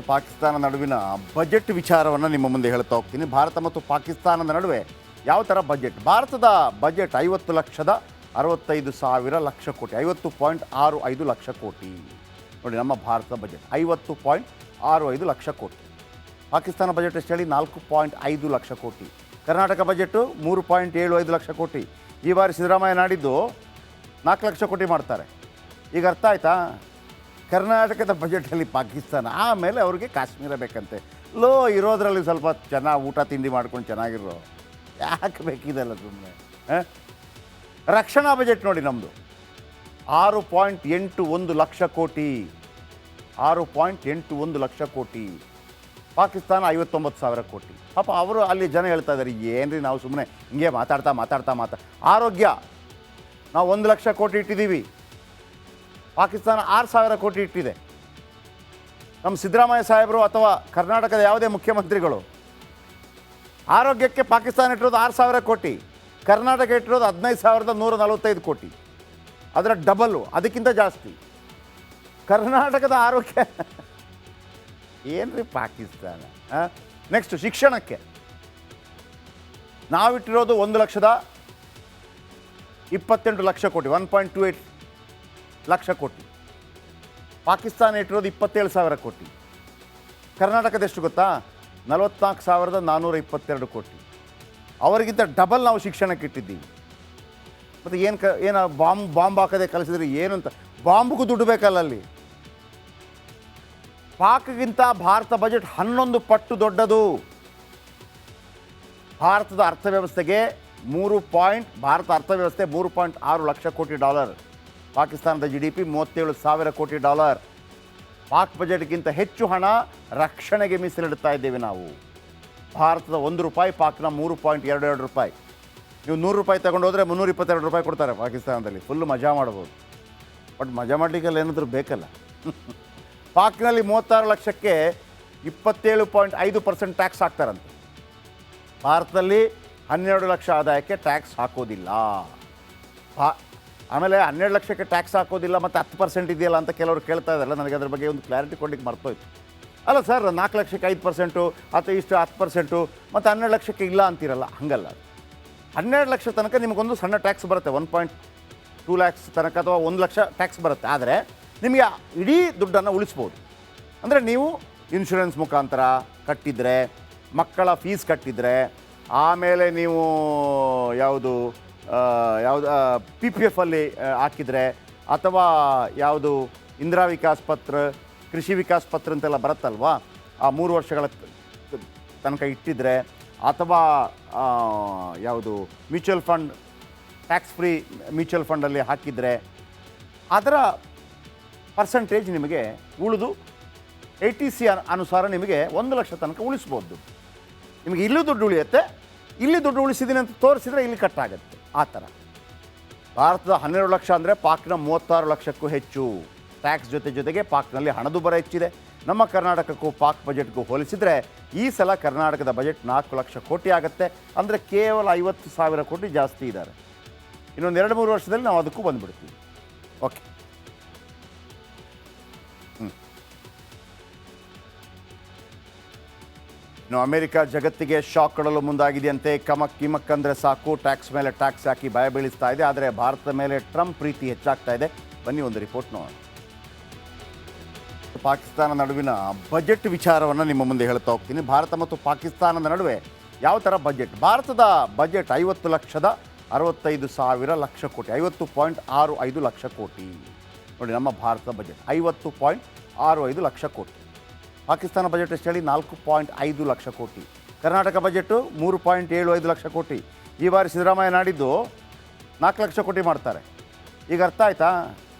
ಪಾಕಿಸ್ತಾನ ನಡುವಿನ ಬಜೆಟ್ ವಿಚಾರವನ್ನು ನಿಮ್ಮ ಮುಂದೆ ಹೇಳ್ತಾ ಹೋಗ್ತೀನಿ. ಭಾರತ ಮತ್ತು ಪಾಕಿಸ್ತಾನದ ನಡುವೆ ಯಾವ ಥರ ಬಜೆಟ್? ಭಾರತದ ಬಜೆಟ್ 50,65,000 ಲಕ್ಷ ಕೋಟಿ, 50.65 ಲಕ್ಷ ಕೋಟಿ. ನೋಡಿ, ನಮ್ಮ ಭಾರತದ ಬಜೆಟ್ 50.65 ಲಕ್ಷ ಕೋಟಿ. ಪಾಕಿಸ್ತಾನ ಬಜೆಟ್ ಎಷ್ಟು ಹೇಳಿ? 4.5 ಲಕ್ಷ ಕೋಟಿ. ಕರ್ನಾಟಕ ಬಜೆಟು 3.75 ಲಕ್ಷ ಕೋಟಿ. ಈ ಬಾರಿ ಸಿದ್ದರಾಮಯ್ಯ ನಾಡಿದ್ದು 4 ಲಕ್ಷ ಕೋಟಿ ಮಾಡ್ತಾರೆ. ಈಗ ಅರ್ಥ ಆಯ್ತಾ? ಕರ್ನಾಟಕದ ಬಜೆಟಲ್ಲಿ ಪಾಕಿಸ್ತಾನ, ಆಮೇಲೆ ಅವ್ರಿಗೆ ಕಾಶ್ಮೀರ ಬೇಕಂತೆ. ಲೋ, ಇರೋದ್ರಲ್ಲಿ ಸ್ವಲ್ಪ ಚೆನ್ನಾಗಿ ಊಟ ತಿಂಡಿ ಮಾಡ್ಕೊಂಡು ಚೆನ್ನಾಗಿರೋ, ಯಾಕೆ ಬೇಕಿದೆಲ್ಲ ಸುಮ್ಮನೆ? ರಕ್ಷಣಾ ಬಜೆಟ್ ನೋಡಿ ನಮ್ಮದು 6.81 ಲಕ್ಷ ಕೋಟಿ, 6.81 ಲಕ್ಷ ಕೋಟಿ. ಪಾಕಿಸ್ತಾನ 59,000 ಕೋಟಿ. ಪಾಪ ಅವರು ಅಲ್ಲಿ ಜನ ಹೇಳ್ತಾ ಇದ್ದಾರೆ, ಏನ್ರಿ ನಾವು ಸುಮ್ಮನೆ ಹಿಂಗೆ ಮಾತಾಡ್ತಾ ಆರೋಗ್ಯ ನಾವು 1 ಲಕ್ಷ ಕೋಟಿ ಇಟ್ಟಿದ್ದೀವಿ, ಪಾಕಿಸ್ತಾನ 6,000 ಕೋಟಿ ಇಟ್ಟಿದೆ. ನಮ್ಮ ಸಿದ್ದರಾಮಯ್ಯ ಸಾಹೇಬರು ಅಥವಾ ಕರ್ನಾಟಕದ ಯಾವುದೇ ಮುಖ್ಯಮಂತ್ರಿಗಳು ಆರೋಗ್ಯಕ್ಕೆ ಪಾಕಿಸ್ತಾನ ಇಟ್ಟಿರೋದು 6,000 ಕೋಟಿ, ಕರ್ನಾಟಕ ಇಟ್ಟಿರೋದು 15,145 ಕೋಟಿ. ಅದರ ಡಬಲ್ಲು, ಅದಕ್ಕಿಂತ ಜಾಸ್ತಿ. ಕರ್ನಾಟಕದ ಆರೋಗ್ಯ ಏನ್ರಿ ಪಾಕಿಸ್ತಾನ? ನೆಕ್ಸ್ಟ್ ಶಿಕ್ಷಣಕ್ಕೆ ನಾವಿಟ್ಟಿರೋದು 1,28 ಲಕ್ಷ ಕೋಟಿ, 1.28 ಲಕ್ಷ ಕೋಟಿ. ಪಾಕಿಸ್ತಾನ ಇಟ್ಟಿರೋದು 27,000 ಕೋಟಿ. ಕರ್ನಾಟಕದೆಷ್ಟು ಗೊತ್ತಾ? 44,422 ಕೋಟಿ. ಅವರಿಗಿಂತ ಡಬಲ್ ನಾವು ಶಿಕ್ಷಣಕ್ಕೆ ಇಟ್ಟಿದ್ದೀವಿ. ಮತ್ತು ಏನು ಬಾಂಬ್ ಹಾಕದೆ ಕಲಿಸಿದ್ರೆ ಏನು ಅಂತ? ಬಾಂಬ್ಗೂ ದುಡ್ಡು ಬೇಕಲ್ಲ ಅಲ್ಲಿ. ಪಾಕ್ಗಿಂತ ಭಾರತ ಬಜೆಟ್ 11 ಪಟ್ಟು ದೊಡ್ಡದು. ಭಾರತದ ಅರ್ಥವ್ಯವಸ್ಥೆಗೆ ಭಾರತ ಅರ್ಥವ್ಯವಸ್ಥೆ $3.6 ಲಕ್ಷ ಕೋಟಿ. ಪಾಕಿಸ್ತಾನದ GDP $37,000 ಕೋಟಿ. ಪಾಕ್ ಬಜೆಟ್ಗಿಂತ ಹೆಚ್ಚು ಹಣ ರಕ್ಷಣೆಗೆ ಮೀಸಲಿಡ್ತಾ ಇದ್ದೇವೆ ನಾವು. ಭಾರತದ ₹1, ಪಾಕ್ನ $3.22. ನೀವು ₹100 ತಗೊಂಡು ಹೋದರೆ $322 ಕೊಡ್ತಾರೆ ಪಾಕಿಸ್ತಾನದಲ್ಲಿ. ಫುಲ್ಲು ಮಜಾ ಮಾಡ್ಬೋದು. ಬಟ್ ಮಜಾ ಮಾಡಲಿಕ್ಕೆಲ್ಲ ಏನಾದರೂ ಬೇಕಲ್ಲ. ಪಾಕ್ನಲ್ಲಿ 36 ಲಕ್ಷಕ್ಕೆ 27.5% ಟ್ಯಾಕ್ಸ್ ಹಾಕ್ತಾರಂತೆ. ಭಾರತದಲ್ಲಿ 12 ಲಕ್ಷ ಆದಾಯಕ್ಕೆ ಟ್ಯಾಕ್ಸ್ ಹಾಕೋದಿಲ್ಲ. ಆಮೇಲೆ 12 ಲಕ್ಷಕ್ಕೆ ಟ್ಯಾಕ್ಸ್ ಹಾಕೋದಿಲ್ಲ ಮತ್ತು 10% ಇದೆಯಲ್ಲ ಅಂತ ಕೆಲವರು ಕೇಳ್ತಾ ಇದ್ದಾರಲ್ಲ, ನನಗೆ ಅದ್ರ ಬಗ್ಗೆ ಒಂದು ಕ್ಲಾರಿಟಿ ಕೊಡ್ಲಿಕ್ಕೆ ಮರ್ತೋಯ್ತು. ಅಲ್ಲ ಸರ್, 4 ಲಕ್ಷಕ್ಕೆ 5% ಅಥವಾ ಇಷ್ಟು 10% ಮತ್ತು 12 ಲಕ್ಷಕ್ಕೆ ಇಲ್ಲ ಅಂತೀರಲ್ಲ, ಹಂಗಲ್ಲ. 12 ಲಕ್ಷ ತನಕ ನಿಮಗೊಂದು ಸಣ್ಣ ಟ್ಯಾಕ್ಸ್ ಬರುತ್ತೆ, 1.2 ಲ್ಯಾಕ್ಸ್ ತನಕ ಅಥವಾ 1 ಲಕ್ಷ ಟ್ಯಾಕ್ಸ್ ಬರುತ್ತೆ. ಆದರೆ ನಿಮಗೆ ಇಡೀ ದುಡ್ಡನ್ನು ಉಳಿಸ್ಬೋದು. ಅಂದರೆ ನೀವು ಇನ್ಶೂರೆನ್ಸ್ ಮುಖಾಂತರ ಕಟ್ಟಿದರೆ, ಮಕ್ಕಳ ಫೀಸ್ ಕಟ್ಟಿದರೆ, ಆಮೇಲೆ ನೀವು ಯಾವುದು PPF ಅಲ್ಲಿ ಹಾಕಿದರೆ, ಅಥವಾ ಯಾವುದು ಇಂದಿರಾ ವಿಕಾಸ್ ಪತ್ರ, ಕೃಷಿ ವಿಕಾಸ್ ಪತ್ರ ಅಂತೆಲ್ಲ ಬರುತ್ತಲ್ವಾ, ಆ 3 ವರ್ಷಗಳ ತನಕ ಇಟ್ಟಿದ್ರೆ, ಅಥವಾ ಯಾವುದು mutual fund, tax free mutual ಫಂಡಲ್ಲಿ ಹಾಕಿದರೆ, ಅದರ ಪರ್ಸೆಂಟೇಜ್ ನಿಮಗೆ ಉಳಿದು ATC ಅನುಸಾರ ನಿಮಗೆ 1 ಲಕ್ಷ ತನಕ ಉಳಿಸ್ಬೋದು. ನಿಮಗೆ ಇಲ್ಲೂ ದುಡ್ಡು ಉಳಿಯುತ್ತೆ, ಇಲ್ಲಿ ದುಡ್ಡು ಉಳಿಸಿದ್ದೀನಿ ಅಂತ ತೋರಿಸಿದರೆ ಇಲ್ಲಿ ಕಟ್ಟಾಗುತ್ತೆ. ಆ ಥರ ಭಾರತದ 12 ಲಕ್ಷ ಅಂದರೆ ಪಾಕ್ನ 36 ಲಕ್ಷಕ್ಕೂ ಹೆಚ್ಚು. ಟ್ಯಾಕ್ಸ್ ಜೊತೆಗೆ ಪಾಕ್ನಲ್ಲಿ ಹಣದುಬ್ಬರ ಹೆಚ್ಚಿದೆ. ನಮ್ಮ ಕರ್ನಾಟಕಕ್ಕೂ ಪಾಕ್ ಬಜೆಟ್ಗೂ ಹೋಲಿಸಿದರೆ ಈ ಸಲ ಕರ್ನಾಟಕದ ಬಜೆಟ್ 4 ಲಕ್ಷ ಕೋಟಿ ಆಗುತ್ತೆ. ಅಂದರೆ ಕೇವಲ 50,000 ಕೋಟಿ ಜಾಸ್ತಿ ಇದ್ದಾರೆ. ಇನ್ನೊಂದು 2-3 ವರ್ಷದಲ್ಲಿ ನಾವು ಅದಕ್ಕೂ ಬಂದುಬಿಡ್ತೀವಿ. ಓಕೆ. ಇನ್ನು ಅಮೆರಿಕ ಜಗತ್ತಿಗೆ ಶಾಕ್ ಕೊಡಲು ಮುಂದಾಗಿದೆಯಂತೆ. ಕಿಮಕ್ ಅಂದರೆ ಸಾಕು, ಟ್ಯಾಕ್ಸ್ ಮೇಲೆ ಟ್ಯಾಕ್ಸ್ ಹಾಕಿ ಭಯ ಬೀಳಿಸ್ತಾ ಇದೆ. ಆದರೆ ಭಾರತದ ಮೇಲೆ ಟ್ರಂಪ್ ಪ್ರೀತಿ ಹೆಚ್ಚಾಗ್ತಾ ಇದೆ. ಬನ್ನಿ ಒಂದು ರಿಪೋರ್ಟ್ ನೋಡೋಣ. ಪಾಕಿಸ್ತಾನ ನಡುವಿನ ಬಜೆಟ್ ವಿಚಾರವನ್ನು ನಿಮ್ಮ ಮುಂದೆ ಹೇಳ್ತಾ ಹೋಗ್ತೀನಿ. ಭಾರತ ಮತ್ತು ಪಾಕಿಸ್ತಾನದ ನಡುವೆ ಯಾವ ಥರ ಬಜೆಟ್? ಭಾರತದ ಬಜೆಟ್ 50,65,000 ಲಕ್ಷ ಕೋಟಿ, 50.65 ಲಕ್ಷ ಕೋಟಿ. ನೋಡಿ, ನಮ್ಮ ಭಾರತದ ಬಜೆಟ್ 50.65 ಲಕ್ಷ ಕೋಟಿ. ಪಾಕಿಸ್ತಾನ ಬಜೆಟ್ ಎಷ್ಟು ಹೇಳಿ? 4.5 ಲಕ್ಷ ಕೋಟಿ. ಕರ್ನಾಟಕ ಬಜೆಟು 3.75 ಲಕ್ಷ ಕೋಟಿ. ಈ ಬಾರಿ ಸಿದ್ದರಾಮಯ್ಯ ನಾಡಿದ್ದು 4 ಲಕ್ಷ ಕೋಟಿ ಮಾಡ್ತಾರೆ. ಈಗ ಅರ್ಥ ಆಯ್ತಾ?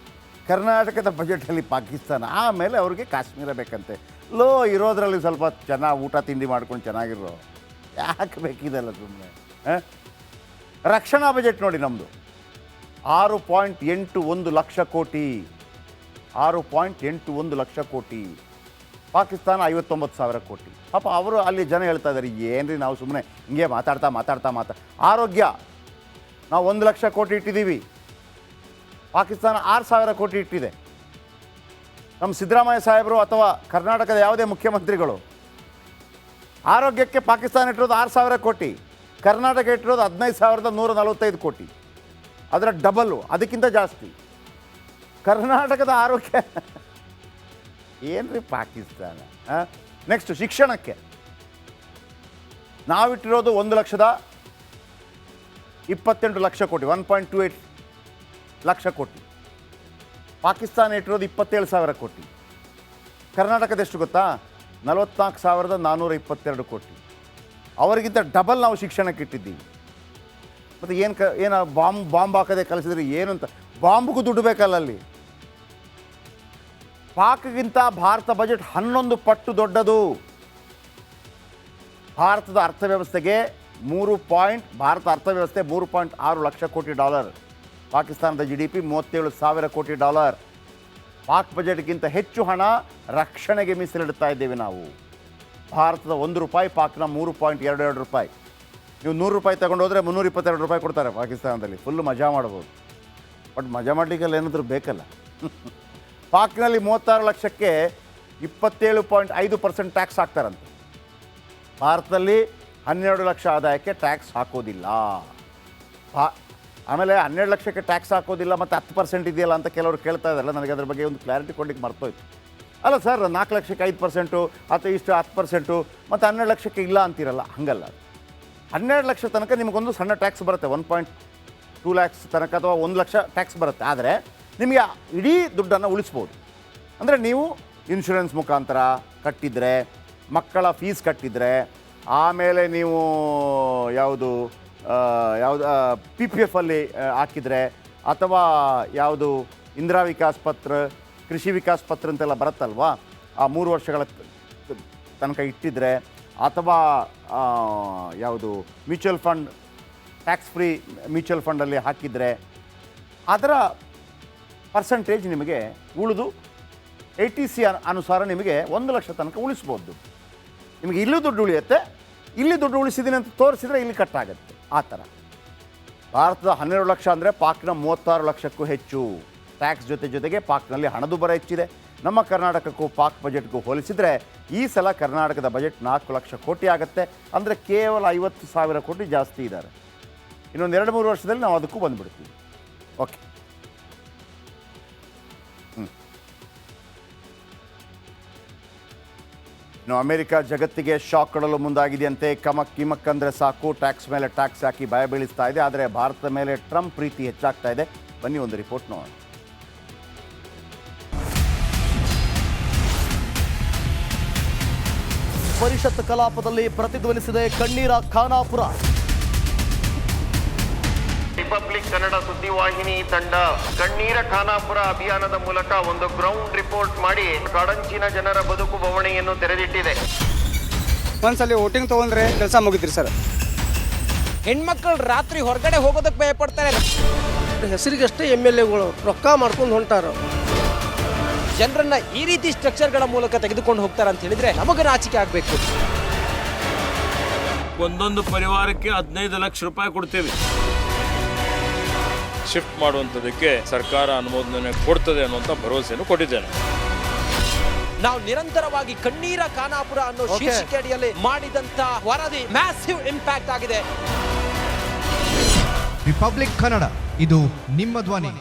ಕರ್ನಾಟಕದ ಬಜೆಟಲ್ಲಿ ಪಾಕಿಸ್ತಾನ, ಆಮೇಲೆ ಅವ್ರಿಗೆ ಕಾಶ್ಮೀರ ಬೇಕಂತೆ. ಲೋ, ಇರೋದ್ರಲ್ಲಿ ಸ್ವಲ್ಪ ಚೆನ್ನಾಗಿ ಊಟ ತಿಂಡಿ ಮಾಡ್ಕೊಂಡು ಚೆನ್ನಾಗಿರೋ, ಯಾಕೆ ಬೇಕಿದೆಲ್ಲ ಸುಮ್ಮನೆ? ರಕ್ಷಣಾ ಬಜೆಟ್ ನೋಡಿ ನಮ್ಮದು 6.81 ಲಕ್ಷ ಕೋಟಿ, 6.81 ಲಕ್ಷ ಕೋಟಿ. ಪಾಕಿಸ್ತಾನ 59,000 ಕೋಟಿ. ಪಾಪ ಅವರು ಅಲ್ಲಿ ಜನ ಹೇಳ್ತಾ ಇದ್ದಾರೆ, ಏನ್ರಿ ನಾವು ಸುಮ್ಮನೆ ಹಿಂಗೆ ಮಾತಾಡ್ತಾ ಆರೋಗ್ಯ ನಾವು 1 ಲಕ್ಷ ಕೋಟಿ ಇಟ್ಟಿದ್ದೀವಿ, ಪಾಕಿಸ್ತಾನ 6,000 ಕೋಟಿ ಇಟ್ಟಿದೆ. ನಮ್ಮ ಸಿದ್ದರಾಮಯ್ಯ ಸಾಹೇಬರು ಅಥವಾ ಕರ್ನಾಟಕದ ಯಾವುದೇ ಮುಖ್ಯಮಂತ್ರಿಗಳು ಆರೋಗ್ಯಕ್ಕೆ ಪಾಕಿಸ್ತಾನ ಇಟ್ಟಿರೋದು 6,000 ಕೋಟಿ, ಕರ್ನಾಟಕ ಇಟ್ಟಿರೋದು 15,145 ಕೋಟಿ, ಅದರ ಡಬಲ್ಲು, ಅದಕ್ಕಿಂತ ಜಾಸ್ತಿ. ಕರ್ನಾಟಕದ ಆರೋಗ್ಯ ಏನ್ರಿ ಪಾಕಿಸ್ತಾನ. ನೆಕ್ಸ್ಟ್ ಶಿಕ್ಷಣಕ್ಕೆ ನಾವಿಟ್ಟಿರೋದು 1,28,00,000 ಕೋಟಿ, 1.28 ಲಕ್ಷ ಕೋಟಿ. ಪಾಕಿಸ್ತಾನ ಇಟ್ಟಿರೋದು 27,000 ಕೋಟಿ. ಕರ್ನಾಟಕದೆಷ್ಟು ಗೊತ್ತಾ? 44,422 ಕೋಟಿ. ಅವರಿಗಿಂತ ಡಬಲ್ ನಾವು ಶಿಕ್ಷಣಕ್ಕೆ ಇಟ್ಟಿದ್ದೀವಿ. ಮತ್ತು ಏನು ಬಾಂಬ್ ಹಾಕದೆ ಕಲಿಸಿದ್ರೆ ಏನು ಅಂತ, ಬಾಂಬ್ಗೂ ದುಡ್ಡು ಬೇಕಲ್ಲ ಅಲ್ಲಿ. ಪಾಕ್ಗಿಂತ ಭಾರತ ಬಜೆಟ್ 11 ಪಟ್ಟು ದೊಡ್ಡದು. ಭಾರತದ ಅರ್ಥವ್ಯವಸ್ಥೆಗೆ ಭಾರತ ಅರ್ಥವ್ಯವಸ್ಥೆ $3.6 ಲಕ್ಷ ಕೋಟಿ. ಪಾಕಿಸ್ತಾನದ GDP $37,000 ಕೋಟಿ. ಪಾಕ್ ಬಜೆಟ್ಗಿಂತ ಹೆಚ್ಚು ಹಣ ರಕ್ಷಣೆಗೆ ಮೀಸಲಿಡ್ತಾ ಇದ್ದೇವೆ ನಾವು. ಭಾರತದ ₹1, ಪಾಕ್ನ $3.22. ನೀವು ₹100 ತಗೊಂಡೋದ್ರೆ $322 ಕೊಡ್ತಾರೆ ಪಾಕಿಸ್ತಾನದಲ್ಲಿ. ಫುಲ್ಲು ಮಜಾ ಮಾಡ್ಬೋದು. ಬಟ್ ಮಜಾ ಮಾಡಲಿಕ್ಕೆಲ್ಲ ಏನಾದರೂ ಬೇಕಲ್ಲ. ಪಾಕ್ನಲ್ಲಿ 36 ಲಕ್ಷಕ್ಕೆ 27.5% ಟ್ಯಾಕ್ಸ್ ಹಾಕ್ತಾರಂತೆ. ಭಾರತದಲ್ಲಿ 12 ಲಕ್ಷ ಆದಾಯಕ್ಕೆ ಟ್ಯಾಕ್ಸ್ ಹಾಕೋದಿಲ್ಲ. ಆಮೇಲೆ 12 ಲಕ್ಷಕ್ಕೆ ಟ್ಯಾಕ್ಸ್ ಹಾಕೋದಿಲ್ಲ ಮತ್ತು 10% ಇದೆಯಲ್ಲ ಅಂತ ಕೆಲವರು ಕೇಳ್ತಾ ಇದ್ದಾರಲ್ಲ, ನನಗೆ ಅದ್ರ ಬಗ್ಗೆ ಒಂದು ಕ್ಲಾರಿಟಿ ಕೊಡ್ಲಿಕ್ಕೆ ಮರ್ತೋಯ್ತು. ಅಲ್ಲ ಸರ್, 4 ಲಕ್ಷಕ್ಕೆ 5% ಅಥವಾ ಇಷ್ಟು 10% ಮತ್ತು 12 ಲಕ್ಷಕ್ಕೆ ಇಲ್ಲ ಅಂತೀರಲ್ಲ, ಹಂಗಲ್ಲ. 12 ಲಕ್ಷ ತನಕ ನಿಮಗೊಂದು ಸಣ್ಣ ಟ್ಯಾಕ್ಸ್ ಬರುತ್ತೆ, 1.2 ಲ್ಯಾಕ್ಸ್ ತನಕ ಅಥವಾ 1 ಲಕ್ಷ ಟ್ಯಾಕ್ಸ್ ಬರುತ್ತೆ. ಆದರೆ ನಿಮಗೆ ಇಡೀ ದುಡ್ಡನ್ನು ಉಳಿಸ್ಬೋದು. ಅಂದರೆ ನೀವು ಇನ್ಶೂರೆನ್ಸ್ ಮುಖಾಂತರ ಕಟ್ಟಿದರೆ, ಮಕ್ಕಳ ಫೀಸ್ ಕಟ್ಟಿದರೆ, ಆಮೇಲೆ ನೀವು ಯಾವುದು PPF ಅಲ್ಲಿ ಹಾಕಿದರೆ, ಅಥವಾ ಯಾವುದು ಇಂದಿರಾ ವಿಕಾಸ್ ಪತ್ರ, ಕೃಷಿ ವಿಕಾಸ್ ಪತ್ರ ಅಂತೆಲ್ಲ ಬರುತ್ತಲ್ವಾ, ಆ 3 ವರ್ಷಗಳ ತನಕ ಇಟ್ಟಿದ್ರೆ, ಅಥವಾ ಯಾವುದು mutual fund, tax free mutual ಫಂಡಲ್ಲಿ ಹಾಕಿದರೆ, ಅದರ ಪರ್ಸೆಂಟೇಜ್ ನಿಮಗೆ ಉಳಿದು 80C ಅನುಸಾರ ನಿಮಗೆ 1 ಲಕ್ಷ ತನಕ ಉಳಿಸ್ಬೋದು. ನಿಮಗೆ ಇಲ್ಲೂ ದುಡ್ಡು ಉಳಿಯುತ್ತೆ, ಇಲ್ಲಿ ದುಡ್ಡು ಉಳಿಸಿದ್ದೀನಿ ಅಂತ ತೋರಿಸಿದರೆ ಇಲ್ಲಿ ಕಟ್ಟಾಗುತ್ತೆ. ಆ ಥರ ಭಾರತದ 12 ಲಕ್ಷ ಅಂದರೆ ಪಾಕ್ನ 36 ಲಕ್ಷಕ್ಕೂ ಹೆಚ್ಚು. ಟ್ಯಾಕ್ಸ್ ಜೊತೆಗೆ ಪಾಕ್ನಲ್ಲಿ ಹಣದುಬ್ಬರ ಹೆಚ್ಚಿದೆ. ನಮ್ಮ ಕರ್ನಾಟಕಕ್ಕೂ ಪಾಕ್ ಬಜೆಟ್ಗೂ ಹೋಲಿಸಿದರೆ ಈ ಸಲ ಕರ್ನಾಟಕದ ಬಜೆಟ್ 4 ಲಕ್ಷ ಕೋಟಿ ಆಗುತ್ತೆ. ಅಂದರೆ ಕೇವಲ 50,000 ಕೋಟಿ ಜಾಸ್ತಿ ಇದ್ದಾರೆ. ಇನ್ನೊಂದು 2-3 ವರ್ಷದಲ್ಲಿ ನಾವು ಅದಕ್ಕೂ ಬಂದುಬಿಡ್ತೀವಿ. ಓಕೆ. ಇನ್ನು ಅಮೆರಿಕ ಜಗತ್ತಿಗೆ ಶಾಕ್ ಕೊಡಲು ಮುಂದಾಗಿದೆಯಂತೆ. ಕಿಮಕ್ ಅಂದರೆ ಸಾಕು, ಟ್ಯಾಕ್ಸ್ ಮೇಲೆ ಟ್ಯಾಕ್ಸ್ ಹಾಕಿ ಭಯ ಬೀಳಿಸ್ತಾ ಇದೆ. ಆದರೆ ಭಾರತದ ಮೇಲೆ ಟ್ರಂಪ್ ಪ್ರೀತಿ ಹೆಚ್ಚಾಗ್ತಾ ಇದೆ. ಬನ್ನಿ ಒಂದು ರಿಪೋರ್ಟ್ ನೋಡೋಣ. ಪರಿಷತ್ ಕಲಾಪದಲ್ಲಿ ಪ್ರತಿಧ್ವನಿಸಿದೆ ಕಣ್ಣೀರ ಖಾನಾಪುರ. ರಿಪಬ್ಲಿಕ್ ಕನ್ನಡ ಸುದ್ದಿವಾಹಿನಿ ತಂಡ ಕಣ್ಣೀರ ಖಾನಾಪುರ ಅಭಿಯಾನದ ಮೂಲಕ ಒಂದು ಗ್ರೌಂಡ್ ರಿಪೋರ್ಟ್ ಮಾಡಿ ಕಾಡಂಚಿನ ಜನರ ಬದುಕು ಬವಣೆಯನ್ನು ತೆರೆದಿಟ್ಟಿದೆ. ಒಂದ್ಸಲಿ ವೋಟಿಂಗ್ ತಗೊಂಡ್ರೆ ಕೆಲಸ ಮುಗಿದ್ರಿ ಸರ್. ಹೆಣ್ಮಕ್ಳು ರಾತ್ರಿ ಹೊರಗಡೆ ಹೋಗೋದಕ್ಕೆ ಭಯ ಪಡ್ತಾರೆ. ಹೆಸರಿಗಷ್ಟೇ MLAಗಳು ರೊಕ್ಕ ಮಾಡ್ಕೊಂಡು ಹೊಂಟಾರ. ಜನರನ್ನ ಈ ರೀತಿ ಸ್ಟ್ರಕ್ಚರ್ಗಳ ಮೂಲಕ ತೆಗೆದುಕೊಂಡು ಹೋಗ್ತಾರೆ ಅಂತ ಹೇಳಿದ್ರೆ ನಮಗೆ ನಾಚಿಕೆ ಆಗಬೇಕು. ಒಂದೊಂದು ಪರಿವಾರಕ್ಕೆ 15 ಲಕ್ಷ ರೂಪಾಯಿ ಕೊಡ್ತೇವೆ. ಶಿಫ್ಟ್ ಮಾಡುವಂಥದ್ದಕ್ಕೆ ಸರ್ಕಾರ ಅನುಮೋದನೆ ಕೊಡ್ತದೆ ಅನ್ನುವಂಥ ಭರವಸೆಯನ್ನು ಕೊಟ್ಟಿದ್ದೇನೆ. ನಾವು ನಿರಂತರವಾಗಿ ಕಣ್ಣೀರ ಖಾನಾಪುರ ಅನ್ನೋ ಶೀರ್ಷಿಕೆ ಅಡಿಯಲ್ಲಿ ಮಾಡಿದಂತ ವರದಿ ಮ್ಯಾಸಿವ್ ಇಂಪ್ಯಾಕ್ಟ್ ಆಗಿದೆ. ರಿಪಬ್ಲಿಕ್ ಕನ್ನಡ, ಇದು ನಿಮ್ಮ ಧ್ವನಿ.